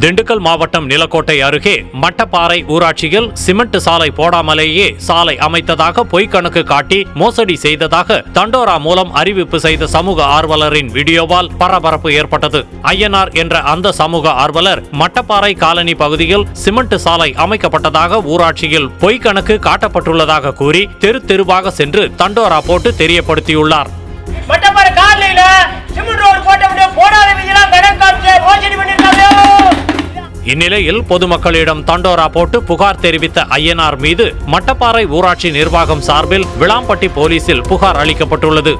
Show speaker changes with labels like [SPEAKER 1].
[SPEAKER 1] திண்டுக்கல் மாவட்டம் நிலக்கோட்டை அருகே மட்டப்பாறை ஊராட்சியில் சிமெண்ட் சாலை போடாமலேயே சாலை அமைத்ததாக பொய் கணக்கு காட்டி மோசடி செய்ததாக தண்டோரா மூலம் அறிவிப்பு செய்த சமூக ஆர்வலரின் வீடியோவால் பரபரப்பு ஏற்பட்டது. ஐயனார் என்ற அந்த சமூக ஆர்வலர் மட்டப்பாறை காலனி பகுதியில் சிமெண்ட் சாலை அமைக்கப்பட்டதாக ஊராட்சியில் பொய் கணக்கு காட்டப்பட்டுள்ளதாக கூறி தெரு தெருவாக சென்று தண்டோரா போட்டு தெரியப்படுத்தியுள்ளார். இந்நிலையில் பொதுமக்களிடம் தண்டோரா போட்டு புகார் தெரிவித்த ஐயனார் மீது மட்டப்பாறை ஊராட்சி நிர்வாகம் சார்பில் விளாம்பட்டி போலீசில் புகார் அளிக்கப்பட்டுள்ளது.